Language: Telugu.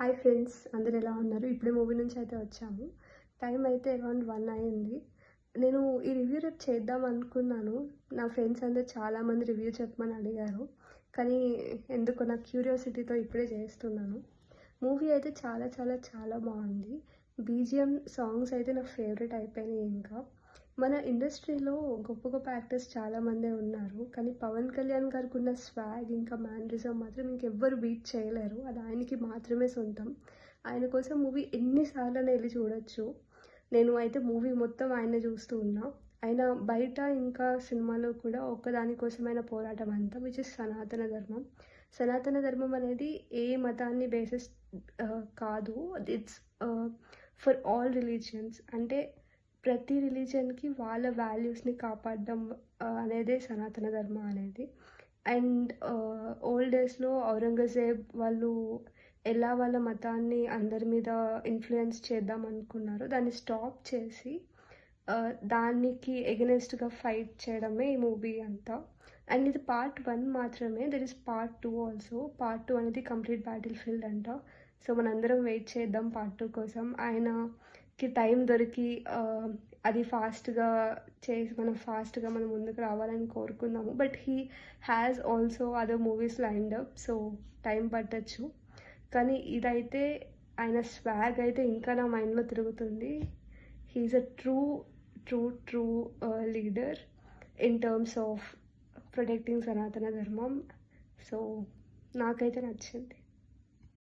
హాయ్ ఫ్రెండ్స్, అందరు ఎలా ఉన్నారు? ఇప్పుడే మూవీ నుంచి అయితే వచ్చాము. టైం అయితే అరౌండ్ 1 అయింది. నేను ఈ రివ్యూ రేపు చేద్దాం అనుకున్నాను. నా ఫ్రెండ్స్ అందరూ చాలామంది రివ్యూ చెప్పమని అడిగారు. కానీ ఎందుకో నా క్యూరియాసిటీతో ఇప్పుడే చేస్తున్నాను. మూవీ అయితే చాలా చాలా చాలా బాగుంది. బీజిఎం సాంగ్స్ అయితే నా ఫేవరెట్ అయిపోయినాయి. ఇంకా మన ఇండస్ట్రీలో గొప్ప గొప్ప యాక్టర్స్ చాలామందే ఉన్నారు. కానీ పవన్ కళ్యాణ్ గారికి ఉన్న స్వాగ్ ఇంకా మ్యానరిజం మాత్రం ఇంకెవ్వరు బీట్ చేయలేరు. అది ఆయనకి మాత్రమే సొంతం. ఆయన కోసం మూవీ ఎన్నిసార్లు వెళ్ళి చూడొచ్చు. నేను అయితే మూవీ మొత్తం ఆయనే చూస్తూ ఉన్నా. ఆయన బయట ఇంకా సినిమాలో కూడా ఒక్కదానికోసమైన పోరాటం అంతా, విచ్ ఇస్ సనాతన ధర్మం. సనాతన ధర్మం అనేది ఏ మతాన్ని బేసిస్ కాదు. It's for all religions. అంటే ప్రతి రిలీజియన్కి వాళ్ళ వాల్యూస్ని కాపాడడం అనేదే సనాతన ధర్మ అనేది. అండ్ ఓల్డ్ డేస్లో ఔరంగజేబ్ వాళ్ళు ఎలా వాళ్ళ మతాన్ని అందరి మీద ఇన్ఫ్లుయెన్స్ చేద్దాం అనుకున్నారో దాన్ని స్టాప్ చేసి దానికి ఎగనెస్ట్గా ఫైట్ చేయడమే ఈ మూవీ అంతా. అండ్ ఇది పార్ట్ 1 మాత్రమే. There is part 2 also. Part 2 అనేది కంప్లీట్ బ్యాటిల్ ఫీల్డ్ అంట. సో మనందరం వెయిట్ చేద్దాం పార్ట్ 2 కోసం. ఆయనకి టైం దొరికి అది ఫాస్ట్గా చేసి మనం ముందుకు రావాలని కోరుకుందాము. But he has also other movies lined up. So time పట్టచ్చు. కానీ ఇదైతే ఆయన స్వాగ్ అయితే ఇంకా నా మైండ్లో తిరుగుతుంది. He's a true leader in terms of protecting Sanatana Dharma. So నాకైతే నచ్చింది.